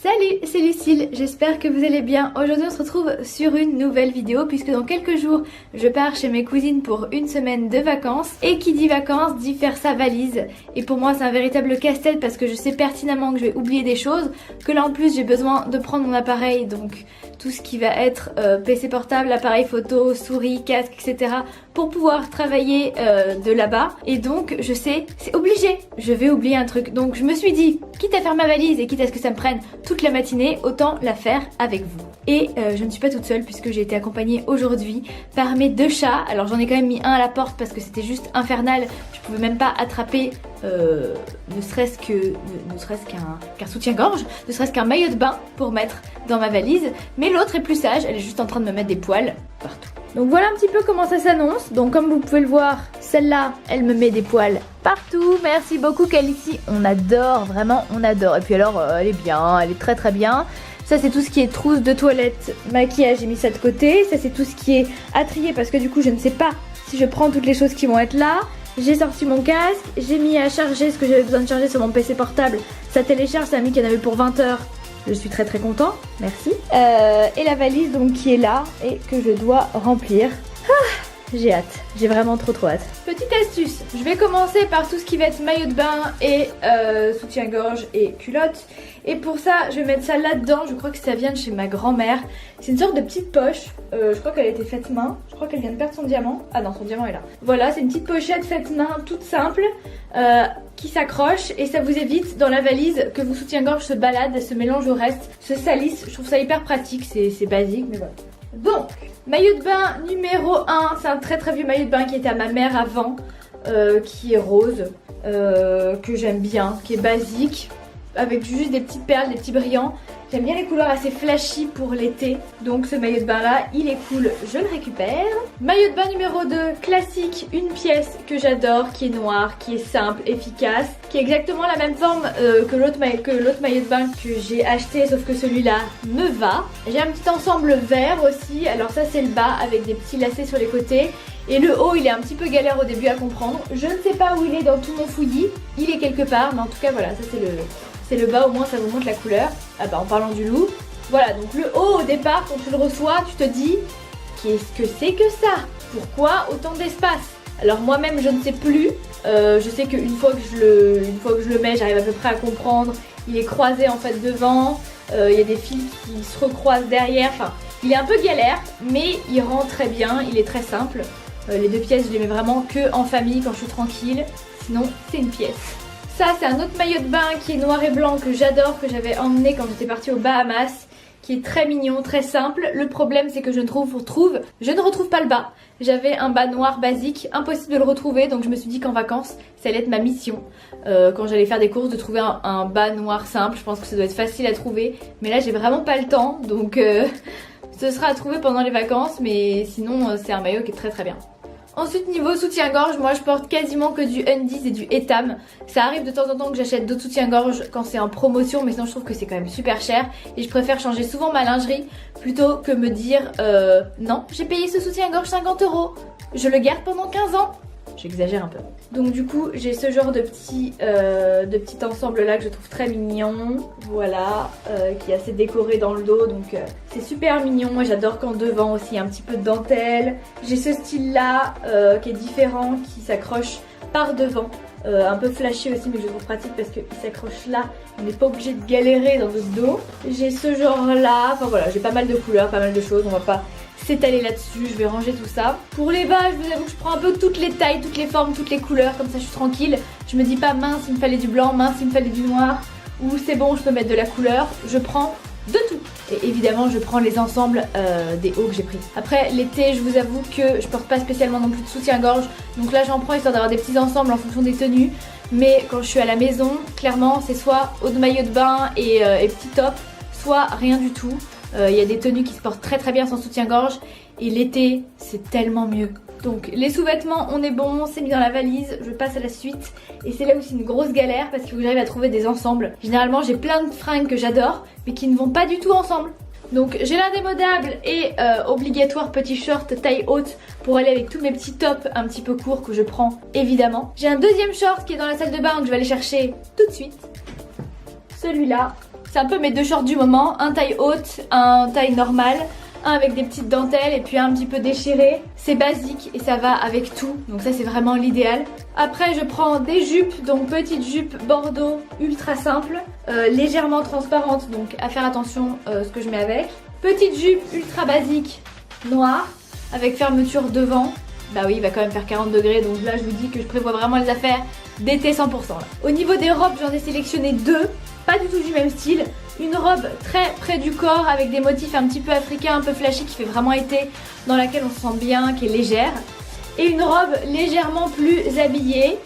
Salut, c'est Lucille, j'espère que vous allez bien. Aujourd'hui on se retrouve sur une nouvelle vidéo puisque dans quelques jours je pars chez mes cousines pour une semaine de vacances. Et qui dit vacances dit faire sa valise. Et pour moi c'est un véritable casse-tête parce que je sais pertinemment que je vais oublier des choses. Que là en plus j'ai besoin de prendre mon appareil, donc tout ce qui va être PC portable, appareil photo, souris, casque, etc. pour pouvoir travailler de là-bas. Et donc je sais, c'est obligé, je vais oublier un truc. Donc je me suis dit, quitte à faire ma valise et quitte à ce que ça me prenne toute la matinée, autant la faire avec vous. Et je ne suis pas toute seule puisque j'ai été accompagnée aujourd'hui par mes deux chats. Alors j'en ai quand même mis un à la porte parce que c'était juste infernal. Je pouvais même pas attraper ne serait-ce qu'un soutien-gorge, ne serait-ce qu'un maillot de bain pour mettre dans ma valise. Mais l'autre est plus sage, elle est juste en train de me mettre des poils partout. Donc voilà un petit peu comment ça s'annonce. Donc comme vous pouvez le voir, celle-là, elle me met des poils partout. Merci beaucoup Calici, on adore, vraiment on adore. Et puis alors elle est bien, elle est très très bien. Ça c'est tout ce qui est trousse de toilette, maquillage, j'ai mis ça de côté. Ça c'est tout ce qui est à trier parce que du coup je ne sais pas si je prends toutes les choses qui vont être là. J'ai sorti mon casque, j'ai mis à charger ce que j'avais besoin de charger sur mon PC portable. Ça télécharge, ça a mis qu'il y en avait pour 20 heures. Je suis très très content, merci. Et la valise donc qui est là et que je dois remplir. J'ai hâte, j'ai vraiment trop hâte. Petite astuce, je vais commencer par tout ce qui va être maillot de bain et soutien-gorge et culotte. Et pour ça, je vais mettre ça là-dedans, je crois que ça vient de chez ma grand-mère. C'est une sorte de petite poche, je crois qu'elle a été faite main. Je crois qu'elle vient de perdre son diamant. Ah non, son diamant est là. Voilà, c'est une petite pochette faite main, toute simple, qui s'accroche. Et ça vous évite dans la valise que vos soutiens-gorge se baladent, se mélangent au reste, se salissent. Je trouve ça hyper pratique, c'est basique, mais voilà. Donc, maillot de bain numéro 1, c'est un très très vieux maillot de bain qui était à ma mère avant, qui est rose, que j'aime bien, qui est basique, avec juste des petites perles, des petits brillants. J'aime bien les couleurs assez flashy pour l'été, donc ce maillot de bain là, il est cool, je le récupère. Maillot de bain numéro 2, classique, une pièce que j'adore, qui est noire, qui est simple, efficace, qui est exactement la même forme que l'autre maillot de bain que j'ai acheté, sauf que celui-là me va. J'ai un petit ensemble vert aussi, alors ça c'est le bas avec des petits lacets sur les côtés. Et le haut il est un petit peu galère au début à comprendre, je ne sais pas où il est dans tout mon fouillis, il est quelque part, mais en tout cas voilà, ça c'est le bas, au moins ça vous montre la couleur. Ah bah en parlant du loup, voilà, donc le haut au départ quand tu le reçois tu te dis qu'est-ce que c'est que ça? Pourquoi autant d'espace? Alors moi-même je ne sais plus, je sais qu'une fois que je le mets j'arrive à peu près à comprendre. Il est croisé en fait devant, il y a des fils qui se recroisent derrière, enfin il est un peu galère mais il rend très bien, il est très simple. Les deux pièces je les mets vraiment que en famille quand je suis tranquille, sinon c'est une pièce. Ça c'est un autre maillot de bain qui est noir et blanc que j'adore, que j'avais emmené quand j'étais partie aux Bahamas, qui est très mignon, très simple. Le problème c'est que je ne retrouve pas le bas. J'avais un bas noir basique, impossible de le retrouver, donc je me suis dit qu'en vacances ça allait être ma mission. Quand j'allais faire des courses, de trouver un bas noir simple, je pense que ça doit être facile à trouver. Mais là j'ai vraiment pas le temps, donc ce sera à trouver pendant les vacances, mais sinon c'est un maillot qui est très très bien. Ensuite niveau soutien-gorge, moi je porte quasiment que du Undies et du Etam. Ça arrive de temps en temps que j'achète d'autres soutiens-gorge quand c'est en promotion, mais sinon je trouve que c'est quand même super cher. Et je préfère changer souvent ma lingerie plutôt que me dire non, j'ai payé ce soutien-gorge 50 €, je le garde pendant 15 ans. J'exagère un peu. Donc du coup j'ai ce genre de petit ensemble là que je trouve très mignon. Voilà, qui est assez décoré dans le dos, donc c'est super mignon. Moi j'adore quand devant aussi il y a un petit peu de dentelle. J'ai ce style là qui est différent, qui s'accroche par devant. Un peu flashy aussi, mais que je trouve pratique parce qu'il s'accroche là, on n'est pas obligé de galérer dans notre dos. J'ai ce genre là, enfin voilà, j'ai pas mal de couleurs, pas mal de choses, on va pas s'étaler là-dessus, je vais ranger tout ça. Pour les bas, je vous avoue que je prends un peu toutes les tailles, toutes les formes, toutes les couleurs, comme ça je suis tranquille. Je me dis pas mince il me fallait du blanc, mince il me fallait du noir, ou c'est bon je peux mettre de la couleur, je prends de tout. Et évidemment je prends les ensembles des hauts que j'ai pris. Après l'été je vous avoue que je porte pas spécialement non plus de soutien-gorge, donc là j'en prends histoire d'avoir des petits ensembles en fonction des tenues. Mais quand je suis à la maison, clairement c'est soit haut de maillot de bain et petit top, soit rien du tout. Il y a des tenues qui se portent très très bien sans soutien-gorge et l'été c'est tellement mieux. Donc les sous-vêtements on est bon, c'est mis dans la valise, je passe à la suite. Et c'est là où c'est une grosse galère parce qu'il faut que j'arrive à trouver des ensembles. Généralement j'ai plein de fringues que j'adore mais qui ne vont pas du tout ensemble. Donc j'ai l'indémodable et obligatoire petit short taille haute pour aller avec tous mes petits tops un petit peu courts que je prends évidemment. J'ai un deuxième short qui est dans la salle de bain que je vais aller chercher tout de suite. Celui-là C'est un peu mes deux shorts du moment, un taille haute, un taille normale. Un avec des petites dentelles et puis un petit peu déchiré. C'est basique et ça va avec tout, donc ça c'est vraiment l'idéal. Après je prends des jupes, donc petite jupe bordeaux ultra simple, légèrement transparente, donc à faire attention ce que je mets avec. Petite jupe ultra basique noire avec fermeture devant. Bah oui, il va quand même faire 40 degrés, donc là je vous dis que je prévois vraiment les affaires d'été 100% là. Au niveau des robes, j'en ai sélectionné deux, pas du tout du même style. Une robe très près du corps avec des motifs un petit peu africains, un peu flashy, qui fait vraiment été, dans laquelle on se sent bien, qui est légère. Et une robe légèrement plus habillée,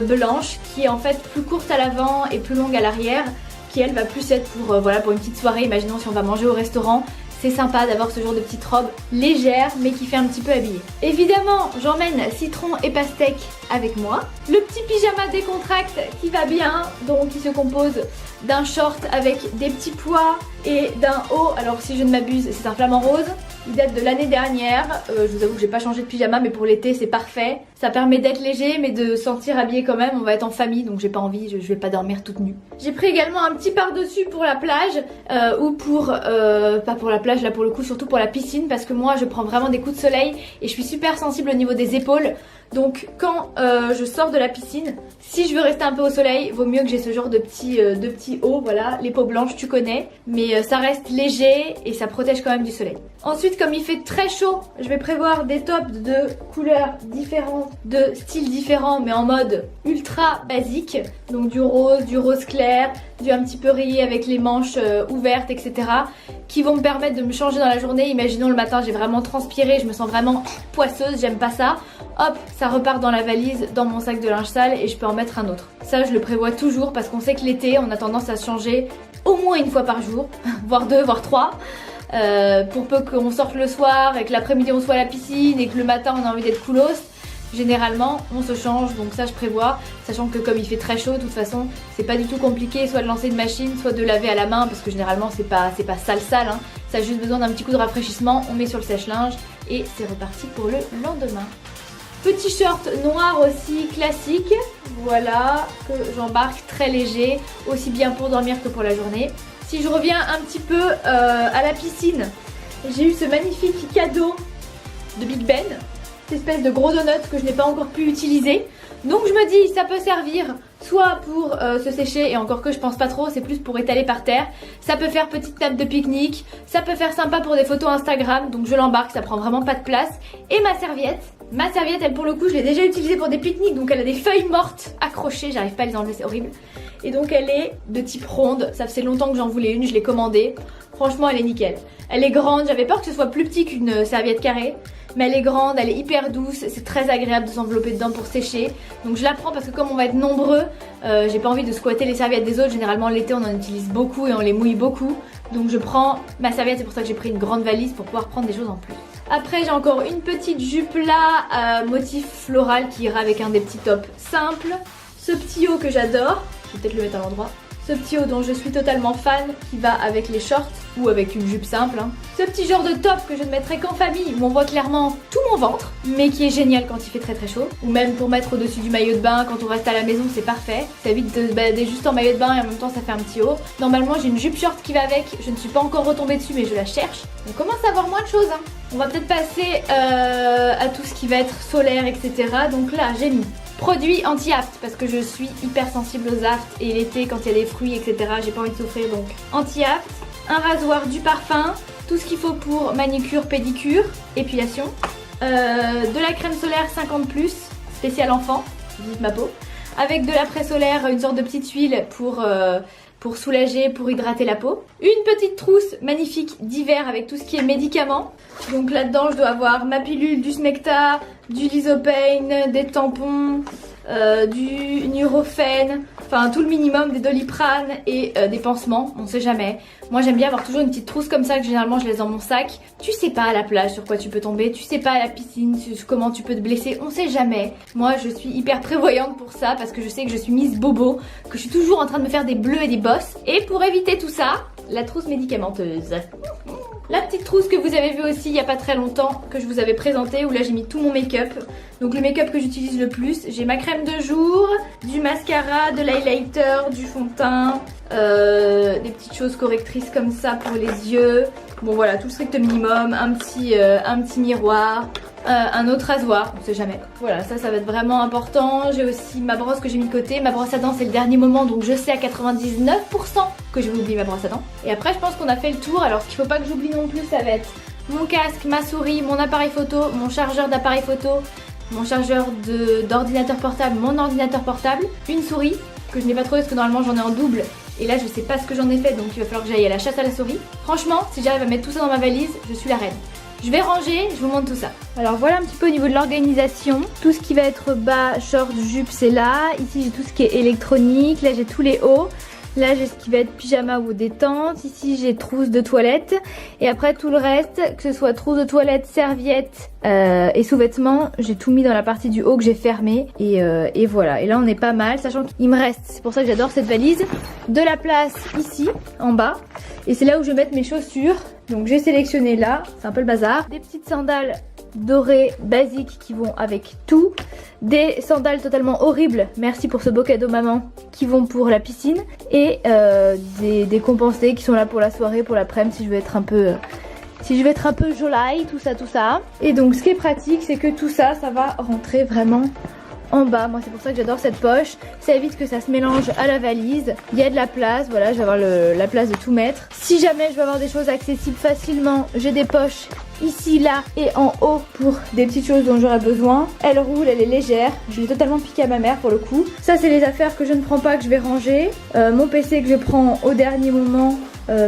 blanche, qui est en fait plus courte à l'avant et plus longue à l'arrière, qui elle va plus être pour, voilà, pour une petite soirée. Imaginons si on va manger au restaurant. C'est sympa d'avoir ce genre de petite robe légère mais qui fait un petit peu habillée. Évidemment, j'emmène citron et pastèque avec moi. Le petit pyjama décontracte qui va bien, donc qui se compose d'un short avec des petits pois et d'un haut. Alors si je ne m'abuse, c'est un flamant rose. Il date de l'année dernière. Je vous avoue que j'ai pas changé de pyjama, mais pour l'été c'est parfait. Ça permet d'être léger mais de se sentir habillé quand même. On va être en famille donc j'ai pas envie, je vais pas dormir toute nue. J'ai pris également un petit par-dessus pour la plage ou pour, pas pour la plage là pour le coup, surtout pour la piscine parce que moi je prends vraiment des coups de soleil et je suis super sensible au niveau des épaules. Donc quand je sors de la piscine, si je veux rester un peu au soleil, vaut mieux que j'ai ce genre de petits hauts, voilà, les peaux blanches tu connais, mais ça reste léger et ça protège quand même du soleil. Ensuite, comme il fait très chaud, je vais prévoir des tops de couleurs différentes, de styles différents, mais en mode ultra basique. Donc du rose clair, du un petit peu rayé avec les manches ouvertes, etc. qui vont me permettre de me changer dans la journée. Imaginons le matin, j'ai vraiment transpiré, je me sens vraiment poisseuse, j'aime pas ça. Hop, ça repart dans la valise, dans mon sac de linge sale et je peux en mettre un autre. Ça, je le prévois toujours parce qu'on sait que l'été, on a tendance à se changer au moins une fois par jour, voire deux, voire trois. Pour peu qu'on sorte le soir et que l'après-midi on soit à la piscine et que le matin on a envie d'être coolos, généralement on se change, donc ça je prévois, sachant que comme il fait très chaud de toute façon c'est pas du tout compliqué soit de lancer une machine soit de laver à la main parce que généralement c'est pas sale hein. Ça a juste besoin d'un petit coup de rafraîchissement, on met sur le sèche-linge et c'est reparti pour le lendemain. Petit short noir aussi classique, voilà, que j'embarque très léger, aussi bien pour dormir que pour la journée. Si je reviens un petit peu à la piscine, j'ai eu ce magnifique cadeau de Big Ben, cette espèce de gros donut que je n'ai pas encore pu utiliser. Donc je me dis ça peut servir soit pour se sécher et encore que je pense pas trop, c'est plus pour étaler par terre. Ça peut faire petite table de pique-nique, ça peut faire sympa pour des photos Instagram, donc je l'embarque, ça prend vraiment pas de place. Et ma serviette, elle pour le coup je l'ai déjà utilisée pour des pique-niques, donc elle a des feuilles mortes accrochées, j'arrive pas à les enlever, c'est horrible. Et donc elle est de type ronde, ça faisait longtemps que j'en voulais une, je l'ai commandée. Franchement elle est nickel. Elle est grande, j'avais peur que ce soit plus petit qu'une serviette carrée. Mais elle est grande, elle est hyper douce, c'est très agréable de s'envelopper dedans pour sécher. Donc je la prends parce que comme on va être nombreux, j'ai pas envie de squatter les serviettes des autres. Généralement l'été on en utilise beaucoup et on les mouille beaucoup. Donc je prends ma serviette, c'est pour ça que j'ai pris une grande valise pour pouvoir prendre des choses en plus. Après j'ai encore une petite jupe là, motif floral qui ira avec un des petits tops simples. Ce petit haut que j'adore, je vais peut-être le mettre à l'endroit. Ce petit haut dont je suis totalement fan, qui va avec les shorts ou avec une jupe simple. Hein. Ce petit genre de top que je ne mettrai qu'en famille, où on voit clairement tout mon ventre, mais qui est génial quand il fait très très chaud. Ou même pour mettre au-dessus du maillot de bain, quand on reste à la maison, c'est parfait. Ça évite de se balader juste en maillot de bain et en même temps ça fait un petit haut. Normalement j'ai une jupe short qui va avec, je ne suis pas encore retombée dessus mais je la cherche. On commence à avoir moins de choses. Hein. On va peut-être passer à tout ce qui va être solaire, etc. Donc là j'ai mis produits anti-aft parce que je suis hyper sensible aux aftes et l'été quand il y a des fruits etc j'ai pas envie de souffrir donc anti-aft, un rasoir, du parfum, tout ce qu'il faut pour manicure, pédicure, épilation, de la crème solaire 50+, spéciale enfant, vive ma peau, avec de l'après-solaire, une sorte de petite huile pour soulager, pour hydrater la peau. Une petite trousse magnifique d'hiver avec tout ce qui est médicaments. Donc là-dedans, je dois avoir ma pilule, du Smecta, du Lysopain, des tampons, du Nurofen, enfin tout le minimum, des Doliprane et des pansements, on sait jamais. Moi j'aime bien avoir toujours une petite trousse comme ça que généralement je laisse dans mon sac. Tu sais pas à la plage sur quoi tu peux tomber, tu sais pas à la piscine comment tu peux te blesser, on sait jamais. Moi je suis hyper prévoyante pour ça parce que je sais que je suis Miss Bobo, que je suis toujours en train de me faire des bleus et des bosses. Et pour éviter tout ça, la trousse médicamenteuse. La petite trousse que vous avez vue aussi il n'y a pas très longtemps, que je vous avais présentée, où là j'ai mis tout mon make-up. Donc le make-up que j'utilise le plus, j'ai ma crème de jour, du mascara, de l'highlighter, du fond de teint, des petites choses correctrices comme ça pour les yeux. Bon voilà, tout le strict minimum, un petit miroir, un autre rasoir, on sait jamais. Voilà, ça va être vraiment important. J'ai aussi ma brosse que j'ai mis de côté. Ma brosse à dents c'est le dernier moment, donc je sais à 99% que je vais oublier ma brosse à dents. Et après je pense qu'on a fait le tour. Alors ce qu'il faut pas que j'oublie non plus, ça va être mon casque, ma souris, mon appareil photo, mon chargeur d'appareil photo, mon chargeur d'ordinateur portable, mon ordinateur portable, une souris que je n'ai pas trouvé parce que normalement j'en ai en double. Et là je sais pas ce que j'en ai fait, donc il va falloir que j'aille à la chasse à la souris. Franchement, si j'arrive à mettre tout ça dans ma valise, je suis la reine. Je vais ranger, je vous montre tout ça. Alors voilà un petit peu au niveau de l'organisation. Tout ce qui va être bas, short, jupe, c'est là. Ici j'ai tout ce qui est électronique. Là j'ai tous les hauts. Là j'ai ce qui va être pyjama ou détente. Ici j'ai trousse de toilette. Et après tout le reste, que ce soit trousse de toilette, serviette et sous-vêtements, j'ai tout mis dans la partie du haut que j'ai fermée. Et voilà. Et là on est pas mal, sachant qu'il me reste, c'est pour ça que j'adore cette valise, de la place ici, en bas. Et c'est là où je vais mettre mes chaussures. Donc j'ai sélectionné là, c'est un peu le bazar. Des petites sandales dorées basiques qui vont avec tout. Des sandales totalement horribles, merci pour ce beau cadeau maman, qui vont pour la piscine. Et des compensés qui sont là pour la soirée, pour l'après-midi si je veux être un peu... jolie, tout ça. Et donc ce qui est pratique, c'est que tout ça, ça va rentrer vraiment en bas. Moi c'est pour ça que j'adore cette poche. Ça évite que ça se mélange à la valise. Il y a de la place, voilà, je vais avoir la place de tout mettre. Si jamais je veux avoir des choses accessibles facilement, j'ai des poches ici, là et en haut pour des petites choses dont j'aurais besoin. Elle roule, elle est légère. Je l'ai totalement piquée à ma mère pour le coup. Ça c'est les affaires que je ne prends pas, que je vais ranger. Mon PC que je prends au dernier moment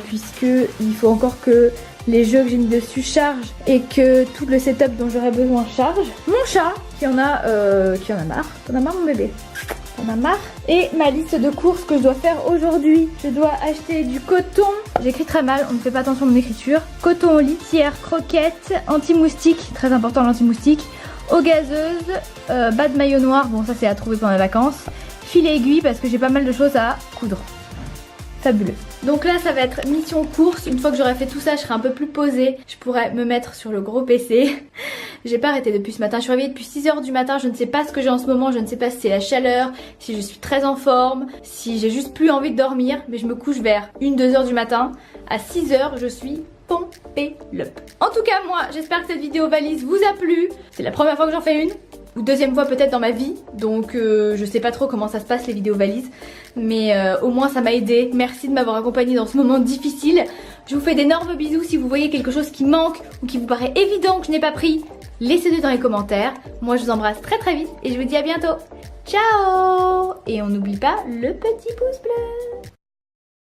puisque il faut encore que les jeux que j'ai mis dessus chargent et que tout le setup dont j'aurais besoin charge. Mon chat qui en a marre. T'en as marre mon bébé? T'en as marre? Et ma liste de courses que je dois faire aujourd'hui. Je dois acheter du coton. J'écris très mal, on ne fait pas attention à mon écriture. Coton, litière, croquettes, anti-moustique, très important l'anti-moustique. Eau gazeuse, bas de maillot noir, bon ça c'est à trouver pendant les vacances. Filet aiguille parce que j'ai pas mal de choses à coudre. Fabuleux. Donc là ça va être mission course. Une fois que j'aurai fait tout ça, je serai un peu plus posée. Je pourrai me mettre sur le gros PC. J'ai pas arrêté depuis ce matin. Je suis réveillée depuis 6h du matin. Je ne sais pas ce que j'ai en ce moment. Je ne sais pas si c'est la chaleur, si je suis très en forme, si j'ai juste plus envie de dormir. Mais je me couche vers 1-2h du matin. À 6h, je suis pompée l'up. En tout cas moi, j'espère que cette vidéo valise vous a plu. C'est la première fois que j'en fais une. Ou deuxième fois peut-être dans ma vie, donc je sais pas trop comment ça se passe les vidéos valises, mais au moins ça m'a aidé. Merci de m'avoir accompagnée dans ce moment difficile. Je vous fais d'énormes bisous. Si vous voyez quelque chose qui manque ou qui vous paraît évident que je n'ai pas pris, laissez-le dans les commentaires. Moi je vous embrasse très très vite et je vous dis à bientôt. Ciao! Et on n'oublie pas le petit pouce bleu.